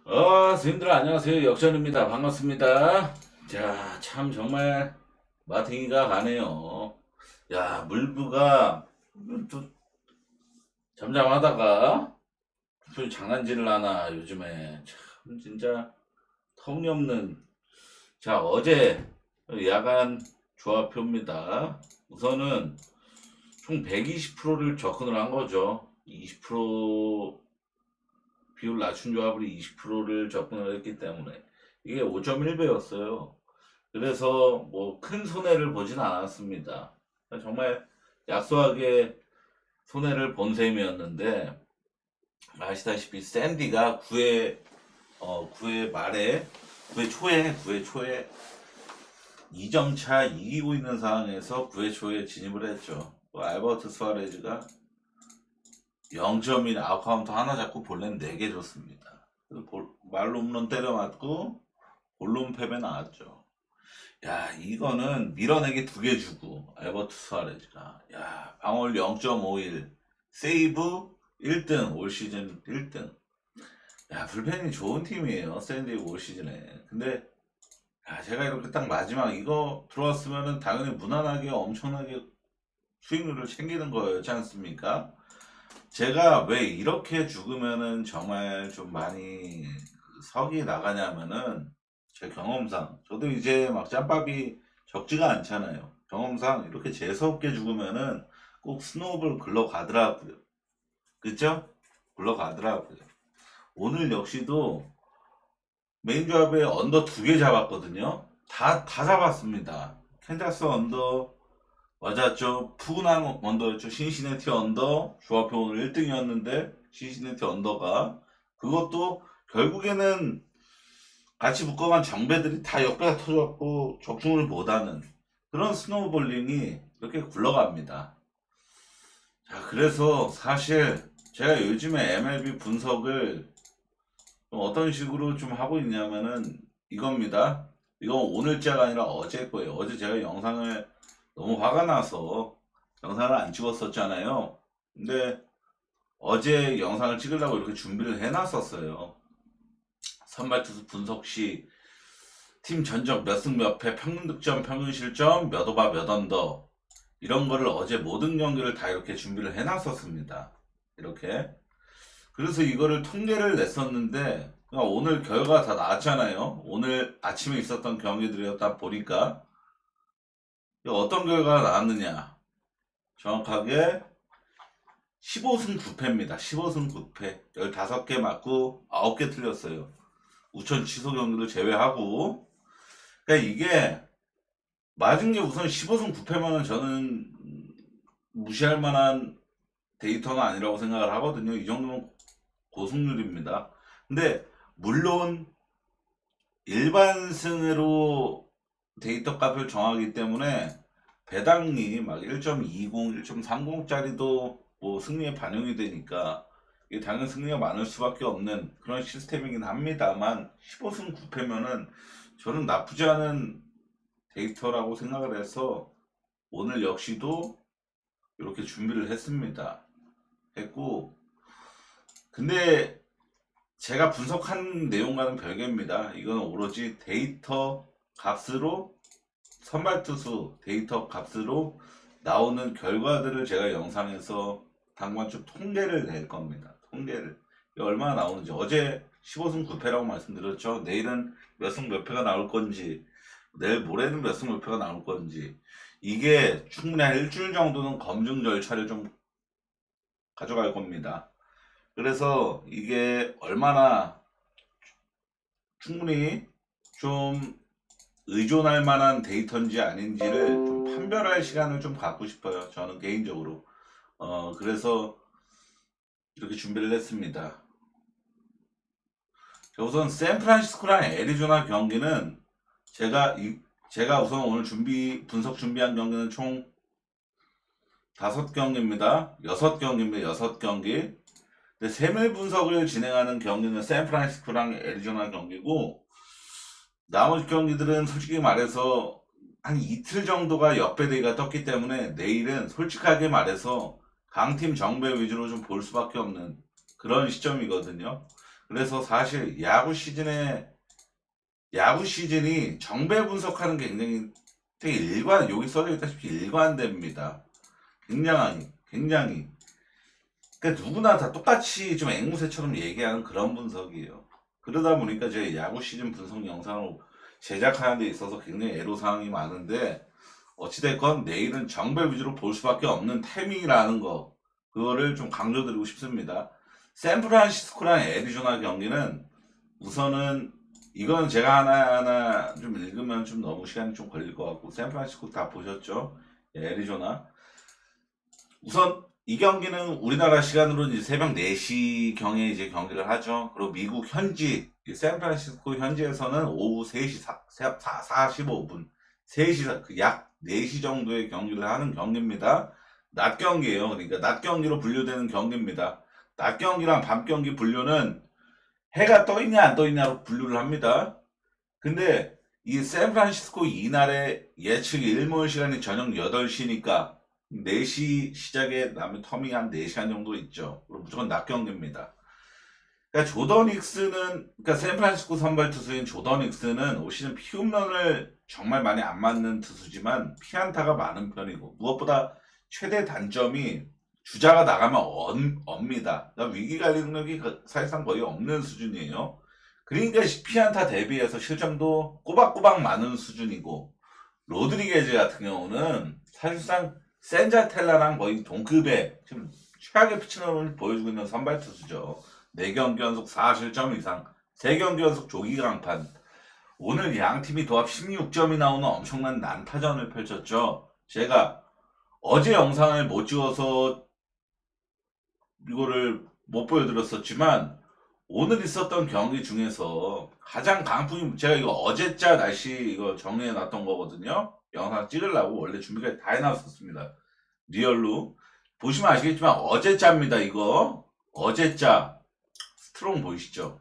선생님들 안녕하세요. 역전입니다. 반갑습니다. 자, 참 정말 마탱이가 가네요. 야, 물부가 또 잠잠하다가 무슨 장난질을 하나 요즘에 참 진짜 터무니없는. 자, 어제 야간 조합표입니다. 우선은 총 120%를 접근을 한 거죠. 20% 비율 낮춘 조합을 20%를 접근을 했기 때문에 이게 5.1배였어요. 그래서 뭐 큰 손해를 보진 않았습니다. 정말 약소하게 손해를 본 셈이었는데, 아시다시피 샌디가 9회 말에 9회 초에 2점 차 이기고 있는 상황에서 9회 초에 진입을 했죠. 또 알버트 수아레즈가 0점인 아웃카운트 하나 잡고 볼넷 4개 줬습니다. 그래서 말로 홈런 때려 맞고 볼론 패배 나왔죠. 야, 이거는 밀어내기 2개 주고 알버트 수아레즈가 방울 0.51 세이브 1등, 올 시즌 1등. 야, 불펜이 좋은 팀이에요, 샌디에고 올 시즌에. 근데 제가 이렇게 딱 마지막 이거 들어왔으면은 당연히 무난하게 엄청나게 수익률을 챙기는 거였지 않습니까? 제가 왜 이렇게 죽으면은 정말 좀 많이 석이 나가냐면은, 제 경험상 저도 이제 막 짬밥이 적지가 않잖아요. 경험상 이렇게 재수없게 죽으면은 꼭 스노우볼 굴러가더라고요. 그죠? 굴러가더라고요. 오늘 역시도 메인 조합에 언더 2개 잡았거든요. 다 잡았습니다. 캔자스 언더 맞았죠. 푸근한 언더였죠. 신시내티 언더. 조합표 오늘 1등이었는데 신시내티 언더가, 그것도 결국에는 같이 묶어간 장배들이 다 역배가 터졌고 적중을 못하는 그런 스노우볼링이 이렇게 굴러갑니다. 자, 그래서 사실 제가 요즘에 MLB 분석을 좀 어떤 식으로 좀 하고 있냐면은 이겁니다. 이건 오늘자가 아니라 어제 거예요. 어제 제가 영상을 너무 화가 나서 영상을 안 찍었었잖아요. 근데 어제 영상을 찍으려고 이렇게 준비를 해놨었어요. 선발 투수 분석 시 팀 전적 몇 승 몇 패, 평균 득점, 평균 실점, 몇 오바 몇 언더, 이런 거를 어제 모든 경기를 다 이렇게 준비를 해놨었습니다. 이렇게. 그래서 이거를 통계를 냈었는데, 그러니까 오늘 결과 다 나왔잖아요. 오늘 아침에 있었던 경기들이었다 보니까 어떤 결과가 나왔느냐. 정확하게 15승 9패입니다. 15승 9패. 15개 맞고 9개 틀렸어요. 우천 취소 경기를 제외하고. 그러니까 이게 맞은 게 우선 15승 9패면은 저는 무시할 만한 데이터가 아니라고 생각을 하거든요. 이 정도면 고승률입니다. 근데 물론 일반승으로 데이터 값을 정하기 때문에 배당이 막 1.20, 1.30짜리도 뭐 승리에 반영이 되니까 이게 당연 승리가 많을 수밖에 없는 그런 시스템이긴 합니다만, 15승 9패면은 저는 나쁘지 않은 데이터라고 생각을 해서 오늘 역시도 이렇게 준비를 했고, 근데 제가 분석한 내용과는 별개입니다. 이건 오로지 데이터 값으로, 선발투수 데이터 값으로 나오는 결과들을 제가 영상에서 당관적 통계를 낼 겁니다. 통계를. 이게 얼마나 나오는지. 어제 15승 9패라고 말씀드렸죠. 내일은 몇 승 몇 패가 나올 건지, 내일 모레는 몇 승 몇 패가 나올 건지, 이게 충분히 한 일주일 정도는 검증 절차를 좀 가져갈 겁니다. 그래서 이게 얼마나 충분히 좀 의존할 만한 데이터인지 아닌지를 좀 판별할 시간을 좀 갖고 싶어요. 저는 개인적으로. 그래서 이렇게 준비를 했습니다. 자, 우선 샌프란시스코랑 애리조나 경기는 제가 우선 오늘 분석 준비한 경기는 총 5경기입니다. 6경기입니다. 6경기. 근데 세밀 분석을 진행하는 경기는 샌프란시스코랑 애리조나 경기고, 나머지 경기들은 솔직히 말해서 한 이틀 정도가 역배대기가 떴기 때문에 내일은 솔직하게 말해서 강팀 정배 위주로 좀 볼 수밖에 없는 그런 시점이거든요. 그래서 사실 야구 시즌이 정배 분석하는 게 되게 여기 써져 있다시피 일관됩니다. 굉장히. 그러니까 누구나 다 똑같이 좀 앵무새처럼 얘기하는 그런 분석이에요. 그러다 보니까 제 야구 시즌 분석 영상을 제작하는 데 있어서 굉장히 애로사항이 많은데, 어찌됐건 내일은 정배 위주로 볼 수밖에 없는 타이밍이라는 거, 그거를 좀 강조드리고 싶습니다. 샌프란시스코랑 애리조나 경기는 우선은, 이건 제가 하나하나 좀 읽으면 좀 너무 시간이 좀 걸릴 것 같고, 샌프란시스코 다 보셨죠? 애리조나. 우선 이 경기는 우리나라 시간으로 이제 새벽 4시 경에 이제 경기를 하죠. 그리고 미국 현지, 샌프란시스코 현지에서는 오후 3시 45분, 3시, 약 4시 정도의 경기를 하는 경기입니다. 낮 경기예요. 그러니까 낮 경기로 분류되는 경기입니다. 낮 경기랑 밤 경기 분류는 해가 떠 있냐 안 떠 있냐로 분류를 합니다. 근데 이 샌프란시스코 이날의 예측 일몰 시간이 저녁 8시니까 4시 시작에 남은 텀이 한 4시간 정도 있죠. 그럼 무조건 낮 경기입니다. 그러니까 그러니까 샌프란시스코 선발 투수인 조던 닉스는 올 시즌 피홈런을 정말 많이 안 맞는 투수지만 피안타가 많은 편이고, 무엇보다 최대 단점이 주자가 나가면 옵니다. 그러니까 위기 관리 능력이 사실상 거의 없는 수준이에요. 그러니까 피안타 대비해서 실점도 꼬박꼬박 많은 수준이고, 로드리게즈 같은 경우는 사실상 센자텔라랑 거의 동급의 지금 최악의 피칭을 보여주고 있는 선발 투수죠. 4경기 연속 4실점 이상, 3경기 연속 조기 강판. 오늘 양 팀이 도합 16점이 나오는 엄청난 난타전을 펼쳤죠. 제가 어제 영상을 못 찍어서 이거를 못 보여드렸었지만, 오늘 있었던 경기 중에서 가장 강풍이, 제가 이거 어제자 날씨 이거 정리해 놨던 거거든요. 영상 찍으려고 원래 준비가 다 해놨었습니다. 리얼로 보시면 아시겠지만 어제자입니다. 이거 어제자 스트롱 보이시죠?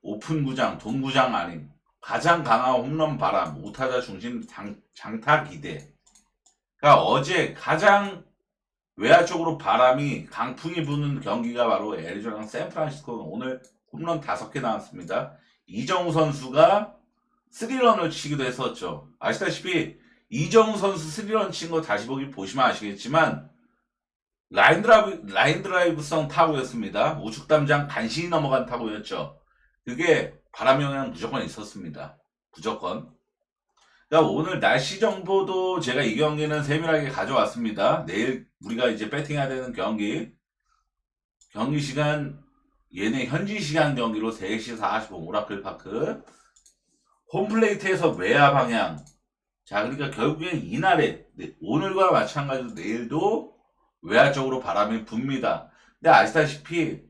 오픈 구장, 동구장 아닌 가장 강한 홈런 바람, 우타자 중심 장타 기대. 그러니까 어제 가장 외야 쪽으로 바람이 강풍이 부는 경기가 바로 애리조나랑 샌프란시스코. 오늘 홈런 5개 나왔습니다. 이정우 선수가 3런을 치기도 했었죠. 아시다시피 이정우 선수 3런 친 거 다시 보시면 아시겠지만 라인 드라이브성 타구였습니다. 우측 담장 간신히 넘어간 타구였죠. 그게 바람 영향 무조건 있었습니다. 무조건. 그러니까 오늘 날씨 정보도 제가 이 경기는 세밀하게 가져왔습니다. 내일 우리가 이제 배팅해야 되는 경기 시간, 얘네 현지 시간 경기로 3시 45분 오라클 파크 홈플레이트에서 외야 방향. 자, 그러니까 결국엔 이날에 오늘과 마찬가지로 내일도 외야 쪽으로 바람이 붑니다. 근데 아시다시피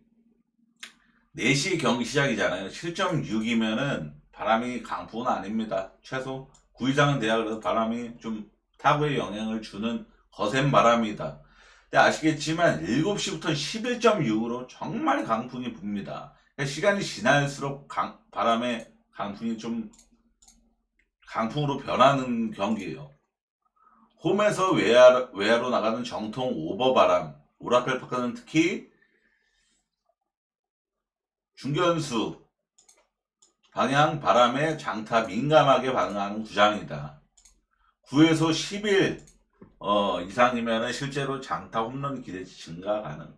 4시 경기 시작이잖아요. 7.6이면은 바람이 강풍은 아닙니다. 최소 9 이상은 돼야 그래도 바람이 좀 타구에 영향을 주는 거센 바람이다. 근데 아시겠지만 7시부터 11.6으로 정말 강풍이 붑니다. 그러니까 시간이 지날수록 바람의 강풍이 좀 강풍으로 변하는 경기예요. 홈에서 외야로 나가는 정통 오버바람, 오라클 파크는 특히 중견수 방향 바람에 장타 민감하게 반응하는 구장이다. 9에서 10일 이상이면 실제로 장타 홈런 기대치 증가 가능.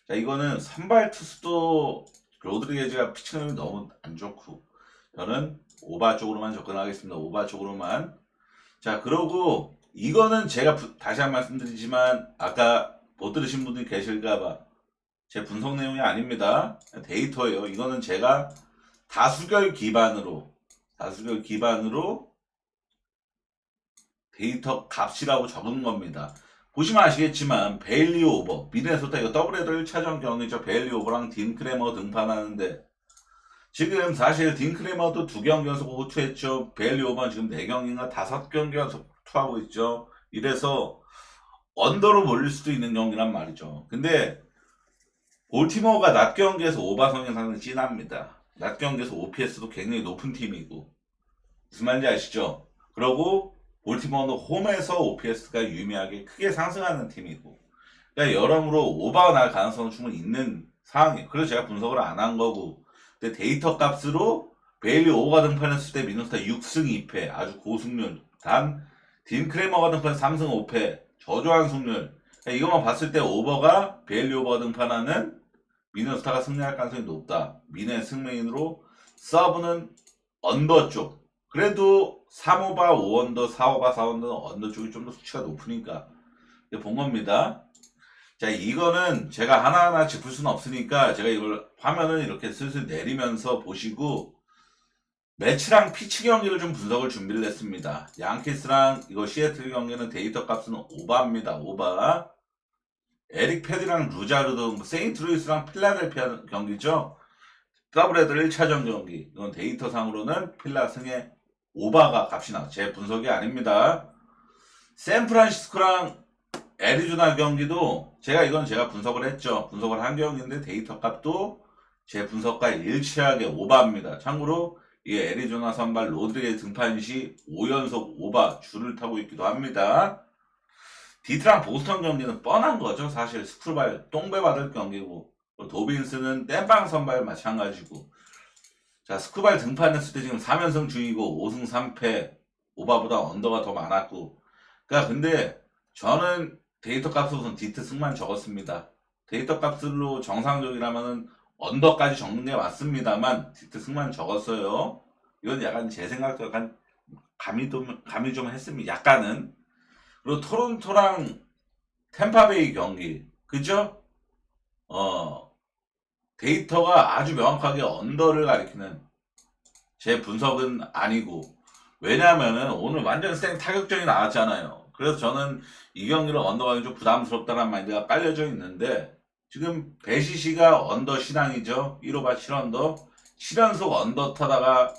자, 이거는 선발 투수도 로드리게즈가 피칭이 너무 안 좋고, 저는 오바 쪽으로만 접근하겠습니다. 오바 쪽으로만. 자, 그러고 이거는 제가 다시 한 번 말씀드리지만 아까 못 들으신 분들이 계실까봐 제 분석 내용이 아닙니다. 데이터예요. 이거는 제가 다수결 기반으로 데이터 값이라고 적은 겁니다. 보시면 아시겠지만 베일리 오버, 미네소타 이거 더블헤더 1차전 경기죠. 베일리 오버랑 딘 크레머 등판하는데, 지금 사실 딘 크레머도 2경기 연속 호투했죠. 베일리 오버는 지금 4경기인가 5경기 연속 호투하고 있죠. 이래서 언더로 몰릴 수도 있는 경기란 말이죠. 근데 볼티모어가 낮 경기에서 오바성이 상당히 진합니다. 낮 경기에서 OPS도 굉장히 높은 팀이고, 무슨 말인지 아시죠? 그러고 볼티모어는 홈에서 OPS가 유의미하게 크게 상승하는 팀이고, 그러니까 여러모로 오버가 날 가능성은 충분히 있는 상황이에요. 그래서 제가 분석을 안 한 거고, 근데 데이터 값으로 베일리 오버가 등판했을 때 미네소타 6승 2패 아주 고승률. 단 딘 크레머가 등판 3승 5패 저조한 승률. 이것만 봤을 때 오버가 베일리 오버가 등판하는 미네소타가 승리할 가능성이 높다. 미네 승메인으로 서브는 언더 쪽. 그래도 3오바 5언더 4오바 4언더는 언더 쪽이 좀 더 수치가 높으니까 본 겁니다. 자, 이거는 제가 하나하나 짚을 수는 없으니까 제가 이걸 화면을 이렇게 슬슬 내리면서 보시고 매치랑 피치 경기를 좀 분석을 준비를 했습니다. 양키스랑 이거 시애틀 경기는 데이터 값은 오바입니다. 오바. 에릭 패디랑 루자르도 세인트루이스랑 필라델피아 경기죠. 더블헤더 1차전 경기. 이건 데이터상으로는 필라 승의 오바가 값이 나. 제 분석이 아닙니다. 샌프란시스코랑 애리조나 경기도 제가 분석을 했죠. 분석을 한 경기인데 데이터 값도 제 분석과 일치하게 오바입니다. 참고로 이 애리조나 선발 로드리게 등판 시 5연속 오바 줄을 타고 있기도 합니다. 디트랑 보스턴 경기는 뻔한 거죠. 사실 스크루발 똥배 받을 경기고 도빈스는 땜빵 선발 마찬가지고 자 스크루발 등판했을 때 지금 3연승 중이고 5승 3패 오바보다 언더가 더 많았고 그러니까 근데 저는 데이터 값으로 우선 디트 승만 적었습니다. 데이터 값으로 정상적이라면은 언더까지 적는 게 맞습니다만 디트 승만 적었어요. 이건 약간 제 생각도 약간 감이 좀 했습니다. 약간은. 그리고 토론토랑 템파베이 경기 그죠? 데이터가 아주 명확하게 언더를 가리키는 제 분석은 아니고 왜냐면은 오늘 완전 생 타격전이 나왔잖아요. 그래서 저는 이 경기를 언더가 좀 부담스럽다는 마인드가 깔려져 있는데 지금 배시시가 언더 신앙이죠. 1오바 7언더 7연속 언더 타다가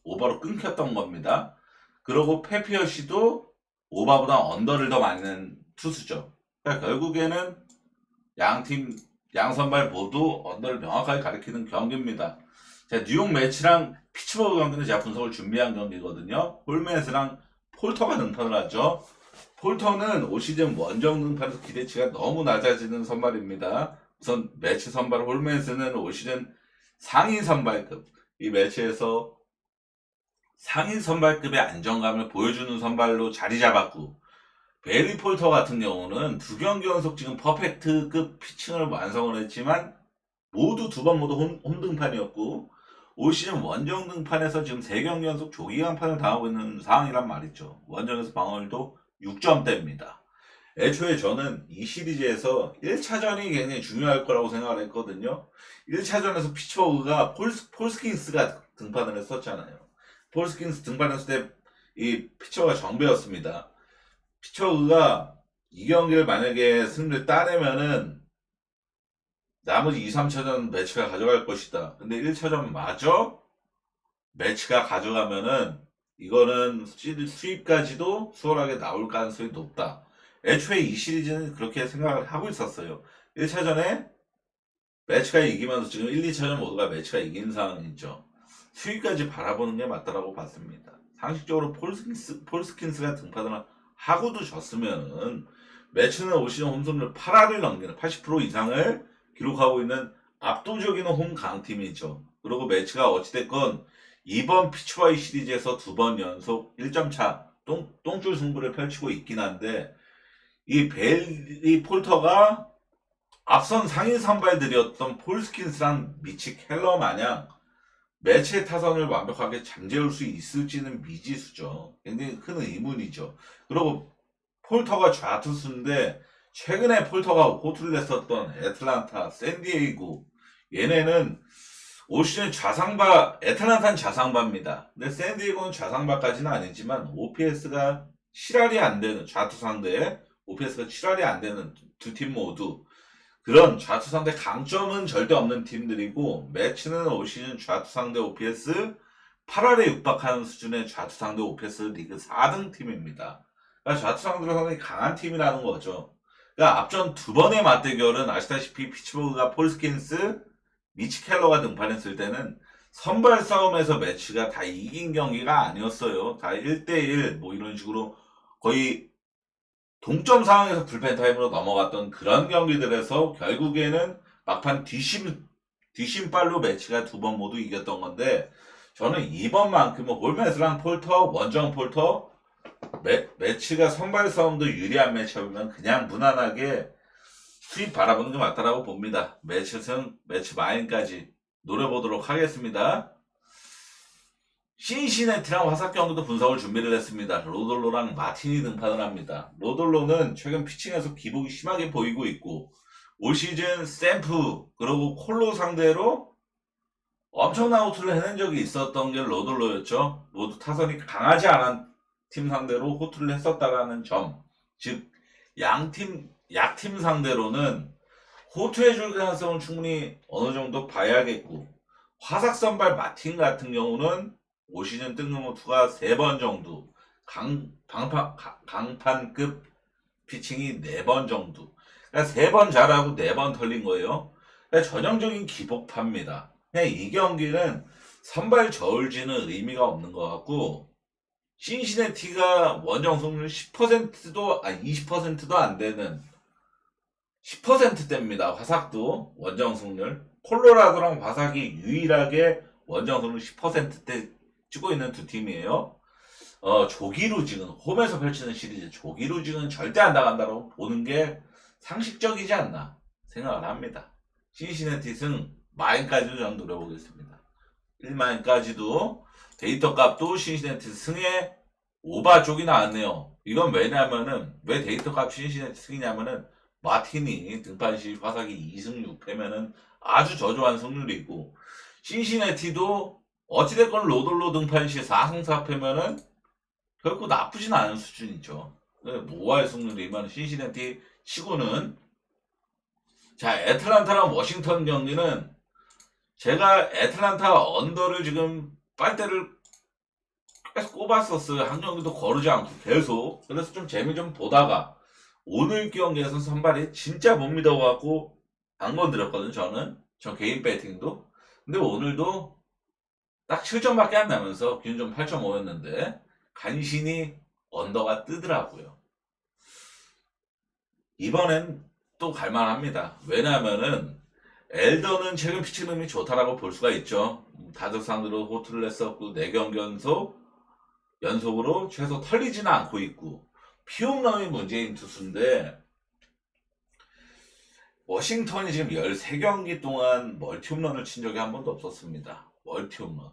오버로 끊겼던 겁니다. 그리고 페피어시도 오바보다 언더를 더 많이 낸 투수죠. 그러니까 결국에는 양 선발 모두 언더를 명확하게 가리키는 경기입니다. 자, 뉴욕 매치랑 피츠버그 경기는 제가 분석을 준비한 경기거든요. 홀메스랑 폴터가 등판을 하죠. 폴터는 올 시즌 원정 등판에서 기대치가 너무 낮아지는 선발입니다. 우선 매치 선발 홀메스는 올 시즌 상위 선발급. 이 매치에서 상위 선발급의 안정감을 보여주는 선발로 자리 잡았고 베리 폴터 같은 경우는 두 경기 연속 지금 퍼펙트급 피칭을 완성을 했지만 모두 두 번 모두 홈등판이었고 올 시즌 원정 등판에서 지금 3경기 연속 조기 강판을 당하고 있는 상황이란 말이죠. 원정에서 방어율도 6점대입니다. 애초에 저는 이 시리즈에서 1차전이 굉장히 중요할 거라고 생각을 했거든요. 1차전에서 피츠버그가 폴스킨스가 등판을 했었잖아요. 폴스킨스 등판했을 때 이 피처가 정배였습니다. 피처가 이 경기를 만약에 승리를 따내면은 나머지 2, 3차전 매치가 가져갈 것이다. 근데 1차전 마저 매치가 가져가면은 이거는 수입까지도 수월하게 나올 가능성이 높다. 애초에 이 시리즈는 그렇게 생각을 하고 있었어요. 1차전에 매치가 이기면서 지금 1, 2차전 모두가 매치가 이긴 상황이죠. 수위까지 바라보는 게 맞다라고 봤습니다. 상식적으로 폴스킨스가 등판을 하고도 졌으면은 매치는 올 시즌 홈런을 8할을 넘기는 80% 이상을 기록하고 있는 압도적인 홈 강팀이죠. 그리고 매치가 어찌됐건 이번 피츠바이 시리즈에서 2번 연속 1점 차 똥줄 승부를 펼치고 있긴 한데 이 베리 폴터가 앞선 상위 선발들이었던 폴스킨스랑 미치 켈러 마냥 매치의 타선을 완벽하게 잠재울 수 있을지는 미지수죠. 굉장히 큰 의문이죠. 그리고 폴터가 좌투수인데 최근에 폴터가 호투를 냈었던 애틀란타, 샌디에이고 얘네는 올 시즌 애틀란타는 좌상바입니다. 근데 샌디에이고는 좌상바까지는 아니지만 OPS가 7할이 안 되는 좌투 상대에 OPS가 7할이 안 되는 두 팀 모두 그런 좌투 상대 강점은 절대 없는 팀들이고 매치는 올 시즌 좌투 상대 OPS 8할에 육박하는 수준의 좌투 상대 OPS 리그 4등 팀입니다. 그러니까 좌투 상대로 상당히 강한 팀이라는 거죠. 그러니까 앞전 두 번의 맞대결은 아시다시피 피츠버그가 폴스킨스, 미치 켈러가 등판했을 때는 선발 싸움에서 매치가 다 이긴 경기가 아니었어요. 다 1대1 뭐 이런 식으로 거의 동점 상황에서 불펜 타임으로 넘어갔던 그런 경기들에서 결국에는 막판 뒷심 뒷심발로 매치가 2번 모두 이겼던 건데 저는 이번만큼은 홀메스랑 폴터, 원정 폴터 매치가 선발 싸움도 유리한 매치업이면 그냥 무난하게 수입 바라보는 게 맞다라고 봅니다. 매치 승, 매치 마인까지 노려보도록 하겠습니다. 신시내티랑 화삭 경기도 분석을 준비를 했습니다. 로돌로랑 마틴이 등판을 합니다. 로돌로는 최근 피칭에서 기복이 심하게 보이고 있고 올 시즌 샘프 그리고 콜로 상대로 엄청난 호투를 해낸 적이 있었던 게 로돌로였죠. 모두 타선이 강하지 않은 팀 상대로 호투를 했었다라는 점. 즉 양팀 약팀 상대로는 호투해줄 가능성은 충분히 어느 정도 봐야겠고 화삭 선발 마틴 같은 경우는 올 시즌 뜬금호투가 3번 정도 강판급 피칭이 4번 정도 그러니까 3번 잘하고 4번 털린 거예요. 그러니까 전형적인 기복파입니다. 그냥 이 경기는 선발 저울지는 의미가 없는 것 같고 신시내티가 원정 승률 10%도 20%도 안 되는 10%대입니다. 화삭도 원정 승률. 콜로라도랑 화삭이 유일하게 원정 승률 10%대 찍고 있는 두 팀이에요. 조기루징은 홈에서 펼치는 시리즈 조기루징은 절대 안 나간다고 보는 게 상식적이지 않나 생각을 합니다. 신시내티 승 마인까지도 저는 노려보겠습니다. 1마인까지도 데이터 값도 신시내티 승에 오바 쪽이 나왔네요. 이건 왜냐면은 왜 데이터 값 신시내티 승이냐면은 마틴이 등판 시 화삭이 2승 6패면은 아주 저조한 승률이 있고 신시내티도 어찌됐건 로돌로 등판 시 4승 4패면은 결코 나쁘진 않은 수준이죠. 5할 승률이면 신시내티 치고는 자 애틀란타랑 워싱턴 경기는 제가 애틀란타 언더를 지금 빨대를 계속 꼽았었어요. 한 경기도 거르지 않고 계속. 그래서 좀 재미 좀 보다가 오늘 경기에서 선발이 진짜 못 믿어갖고 안 건드렸거든요. 저 개인 배팅도. 근데 오늘도 딱 7점밖에 안 나면서 기준점 8.5였는데 간신히 언더가 뜨더라고요. 이번엔 또 갈만합니다. 왜냐하면은 엘더는 최근 피칭 능력이 좋다라고 볼 수가 있죠. 다적 상대로 호투를 했었고 4경기 연속으로 최소 털리지는 않고 있고 피홈런이 문제인 투수인데 워싱턴이 지금 13경기 동안 멀티홈런을 친 적이 한 번도 없었습니다. 멀티홈런.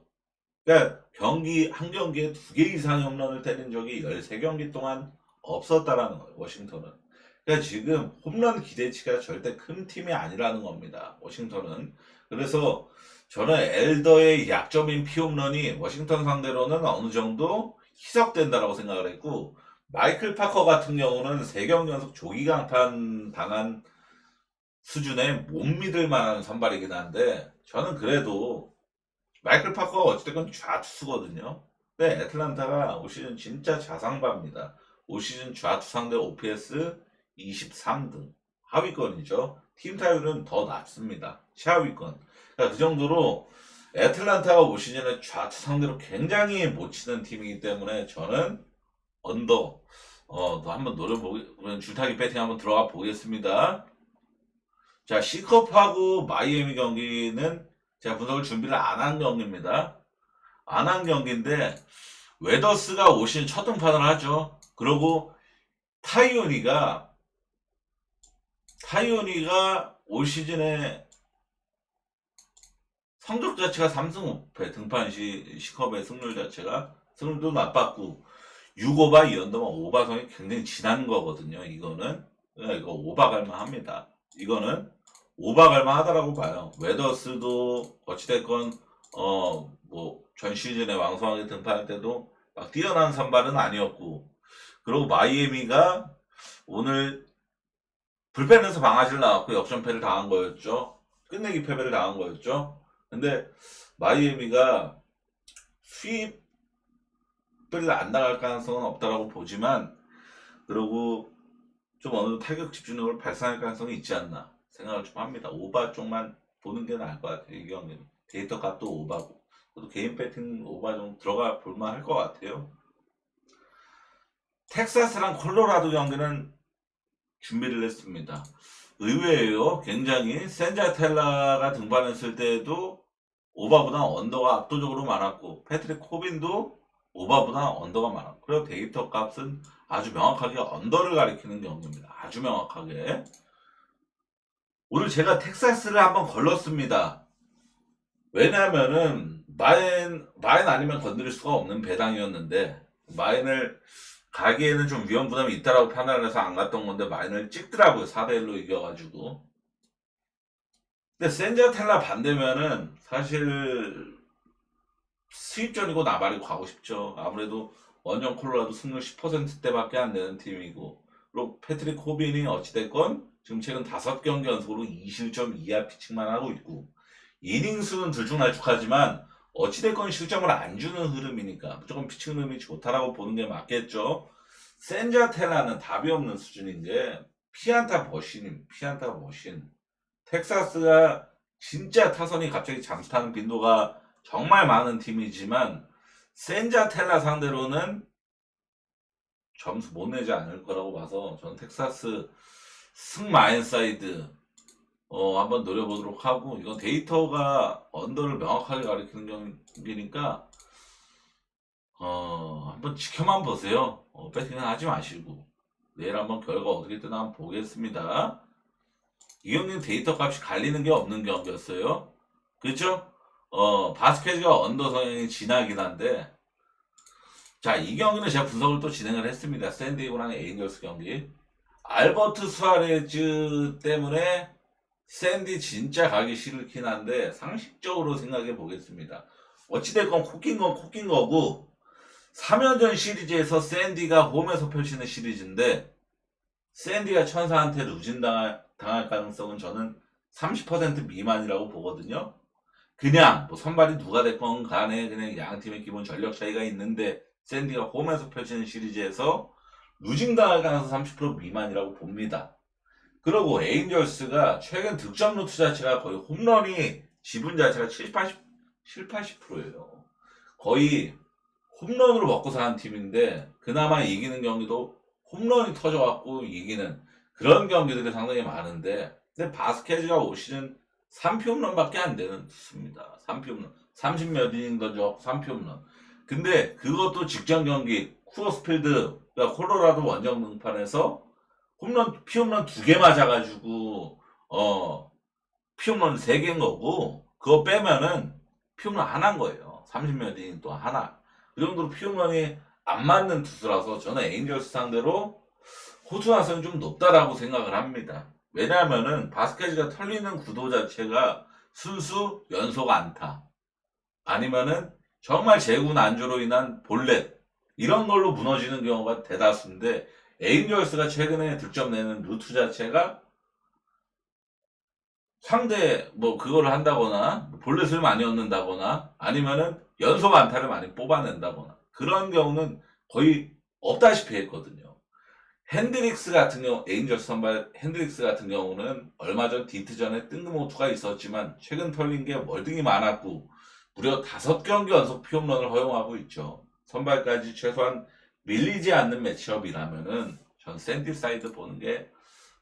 그러니까 한 경기에 2개 이상의 홈런을 때린 적이 13경기 동안 없었다라는 거예요. 워싱턴은. 그러니까 지금 홈런 기대치가 절대 큰 팀이 아니라는 겁니다. 워싱턴은. 그래서 저는 엘더의 약점인 피홈런이 워싱턴 상대로는 어느 정도 희석된다라고 생각을 했고 마이클 파커 같은 경우는 3경기 연속 조기 강판 당한 수준의 못 믿을 만한 선발이긴 한데 저는 그래도 마이클 파커가 어찌됐건 좌투수거든요. 근데 애틀란타가 올 시즌 진짜 자상바입니다. 올 시즌 좌투 상대 OPS 23등 하위권이죠. 팀 타율은 더 낮습니다. 최하위권. 그러니까 그 정도로 애틀란타가 올 시즌에 좌투 상대로 굉장히 못 치는 팀이기 때문에 저는 언더 또 한번 노려보기 줄타기 배팅 한번 들어가 보겠습니다. 자 시컵하고 마이애미 경기는 제가 분석을 준비를 안 한 경기입니다. 안 한 경기인데 웨더스가 올 시즌 첫 등판을 하죠. 그리고 타이오니가 올 시즌에 성적 자체가 3승 5패 등판 시 시컵의 승률 자체가 승률도 나빴고 6오바 2언더만 오바성이 굉장히 진한 거거든요. 이거는 이거 오바 갈만 합니다. 이거는 오바 갈만 하다라고 봐요. 웨더스도 어찌됐건 뭐 전 시즌에 왕성하게 등판할 때도 막 뛰어난 선발은 아니었고 그리고 마이애미가 오늘 불펜에서 방아질 나왔고 역전패를 당한 거였죠. 끝내기 패배를 당한 거였죠. 근데 마이애미가 수입을 안 나갈 가능성은 없다라고 보지만 그리고 좀 어느 정도 타격 집중력을 발산할 가능성이 있지 않나 생각을 좀 합니다. 오바 쪽만 보는 게 나을 것 같아요. 이 경기는 데이터 값도 오바고 저도 개인 배팅 오바 좀 들어가 볼만 할 것 같아요. 텍사스랑 콜로라도 경기는 준비를 했습니다. 의외예요. 굉장히 센자텔라가 등판했을 때에도 오바보다 언더가 압도적으로 많았고 패트릭 코빈도 오바보다 언더가 많았고 그리고 데이터 값은 아주 명확하게 언더를 가리키는 경우입니다. 아주 명확하게. 오늘 제가 텍사스를 한번 걸렀습니다. 왜냐면은 마인 아니면 건드릴 수가 없는 배당이었는데 마인을 가기에는 좀 위험 부담이 있다라고 판단을 해서 안 갔던 건데 마인을 찍더라고요. 4대1로 이겨가지고. 근데 센자텔라 반대면은 사실 수입전이고 나발이고 가고 싶죠. 아무래도 원정 콜로라도 승률 10%대밖에 안 되는 팀이고 그리고 패트릭 코빈이 어찌됐건 지금 최근 5경기 연속으로 2실점 이하 피칭만 하고 있고 이닝수는 들쭉날쭉하지만 어찌됐건 실점을 안 주는 흐름이니까 무조건 피칭 흐름이 좋다라고 보는 게 맞겠죠. 센자텔라는 답이 없는 수준인 게 피안타 머신. 텍사스가 진짜 타선이 갑자기 잠수타는 빈도가 정말 많은 팀이지만 센자텔라 상대로는 점수 못 내지 않을 거라고 봐서 저는 텍사스 승마인사이드 한번 노려보도록 하고 이건 데이터가 언더를 명확하게 가리키는 경기니까 한번 지켜만 보세요. 배팅은 하지 마시고 내일 한번 결과 어떻게 뜨나 한번 보겠습니다. 이 경기는 데이터 값이 갈리는 게 없는 경기였어요. 그렇죠? 바스켓가 언더 성향이 진하긴 한데 자, 이 경기는 제가 분석을 또 진행을 했습니다. 샌디에고랑 에인절스 경기. 알버트 수아레즈 때문에 샌디 진짜 가기 싫긴 한데 상식적으로 생각해 보겠습니다. 어찌됐건 코낀 건 코낀 거고 3연전 시리즈에서 샌디가 홈에서 펼치는 시리즈인데 샌디가 천사한테 당할 가능성은 저는 30% 미만이라고 보거든요. 그냥 뭐 선발이 누가 됐건 간에 그냥 양 팀의 기본 전력 차이가 있는데 샌디가 홈에서 펼치는 시리즈에서 루징 당할 가능성 30% 미만이라고 봅니다. 그리고 에인절스가 최근 득점 루트 자체가 거의 홈런이 지분 자체가 80%예요. 거의 홈런으로 먹고 사는 팀인데 그나마 이기는 경기도 홈런이 터져갖고 이기는 그런 경기들이 상당히 많은데 근데 바스케즈가 올 시즌 3피 홈런밖에 안 되는 투수입니다. 3피 홈런 30몇 이닝 던져갖고 3피 홈런. 근데 그것도 직전 경기 쿠어스필드 그러니까 콜로라도 원정 등판에서 피홈런 2개 맞아가지고 피홈런 3개인 거고 그거 빼면은 피홈런 하나인 거예요. 30몇 이닝 또 하나. 그 정도로 피홈런이 안 맞는 투수라서 저는 에인절스 상대로 호투화성이 좀 높다라고 생각을 합니다. 왜냐하면은 바스켓가 털리는 구도 자체가 순수 연속 안타 아니면은 정말 제구 난조로 인한 볼넷 이런 걸로 무너지는 경우가 대다수인데 에인절스가 최근에 득점 내는 루트 자체가 상대 뭐 그거를 한다거나 볼넷을 많이 얻는다거나 아니면은 연속 안타를 많이 뽑아낸다거나 그런 경우는 거의 없다시피 했거든요. 핸드릭스 같은 경우 에인절스 선발 핸드릭스 같은 경우는 얼마 전 디트전에 뜬금호투가 있었지만 최근 털린 게 월등히 많았고 무려 5경기 연속 피홈런을 허용하고 있죠. 선발까지 최소한 밀리지 않는 매치업이라면은 전 샌디 사이드 보는 게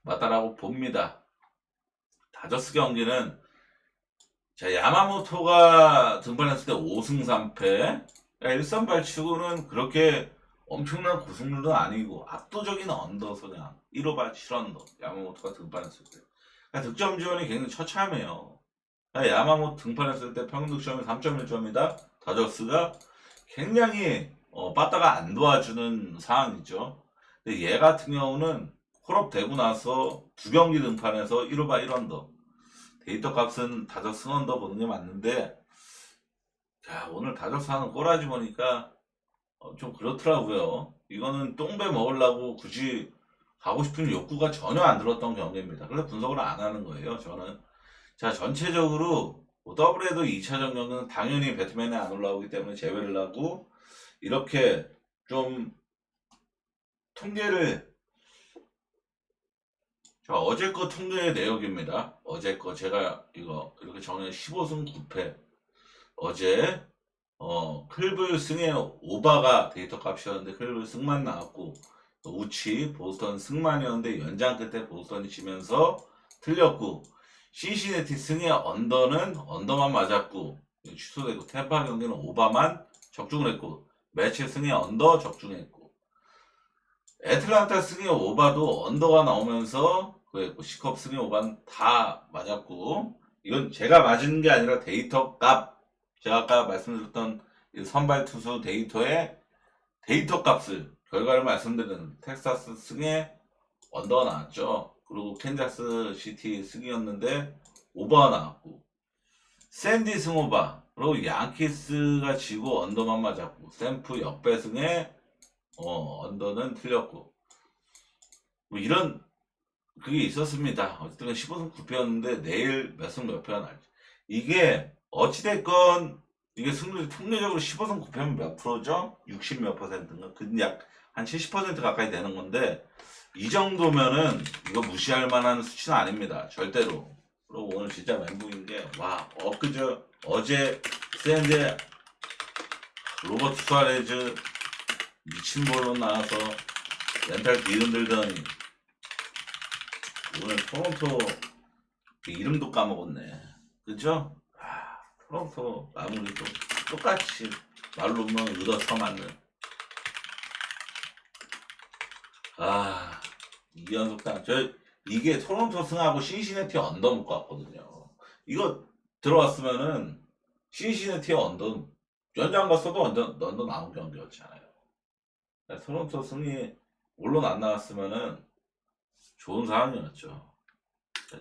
맞다라고 봅니다. 다저스 경기는 자, 야마모토가 등판했을 때 5승 3패 1선발 치고는 그렇게 엄청난 고승률은 아니고 압도적인 언더서 그냥 1호발 7언더 야마모토가 등판했을 때 그러니까 득점 지원이 굉장히 처참해요. 그러니까 야마모토 등판했을 때 평균 득점이 3.1점이다. 다저스가 굉장히 빠따가 안 도와주는 상황이죠. 근데 얘 같은 경우는 콜업 되고 나서 2경기 등판해서 1호발 1언더 데이터 값은 다저스 언더 보는 게 맞는데 자 오늘 다저스 하는 꼬라지 보니까 좀 그렇더라고요. 이거는 똥배 먹으려고 굳이 가고 싶은 욕구가 전혀 안 들었던 경기입니다. 그래서 분석을 안 하는 거예요. 저는 자 전체적으로 뭐 더블헤더 2차전 경기는 당연히 배트맨이 안 올라오기 때문에 제외를 하고 이렇게 좀 통계를 자 어제 거 통계 내역입니다. 어제 거 제가 이거 이렇게 정해 15승 9패 어제 클블 승의 오바가 데이터 값이었는데 클블 승만 나왔고 우치 보스턴 승만이었는데 연장 끝에 보스턴이 지면서 틀렸고, 신시내티 승의 언더는 언더만 맞았고 취소되고, 템파 경기는 오바만 적중을 했고, 매치 승의 언더 적중했고, 애틀란타 승의 오바도 언더가 나오면서 그랬고, 시컵 승의 오바는 다 맞았고, 이건 제가 맞은 게 아니라 데이터 값, 제가 아까 말씀드렸던 이 선발 투수 데이터의 데이터 값을, 결과를 말씀드리는 텍사스 승의 언더가 나왔죠. 그리고 캔자스 시티 승이었는데 오버가 나왔고, 샌디 승 오바, 그리고 양키스가 지고 언더만 맞았고, 샘프 역배승에 언더는 틀렸고, 뭐 이런 그게 있었습니다. 어쨌든 15승 9패였는데 내일 몇 승 몇 패가 날지, 이게 어찌됐건 이게 승률이 통계적으로 15승 9패면 몇 프로죠? 60 몇 퍼센트인가? 약 한 70% 가까이 되는 건데, 이 정도면은 이거 무시할 만한 수치는 아닙니다. 절대로. 그리고 오늘 진짜 멘붕인 게, 와, 어제 샌드 로버트 수아레즈 미친 볼로 나와서 멘탈 뒤흔 들더니 오늘 토론토 그 이름도 까먹었네. 그죠? 토론토 마무리도 똑같이 말로 보면 얻어서 맞는. 이연속당. 이게 토론토 승하고 신시내티 언더 묶고 왔거든요. 이거 들어왔으면은 신시내티 언더, 연장 갔어도 언더 나온 경기였잖아요. 토론토 승이 물론 안 나왔으면은 좋은 상황이었죠.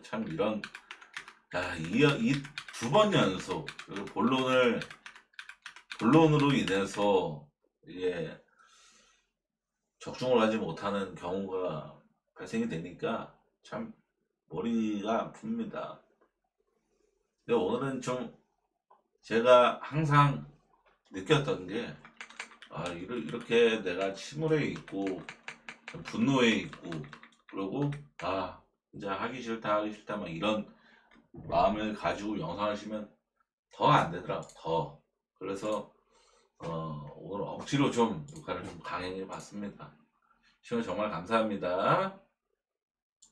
참 이런, 이 두 번 연속, 그리고 본론으로 인해서 이게 적중을 하지 못하는 경우가 발생이 되니까 참 머리가 아픕니다. 근데 오늘은 좀 제가 항상 느꼈던 게, 이렇게 내가 침울해 있고 분노해 있고, 그리고 이제 하기 싫다 막 이런 마음을 가지고 영상을 하시면 더 안 되더라고, 더. 그래서 오늘 억지로 좀 녹화를 좀 강행해 봤습니다. 시청 정말 감사합니다.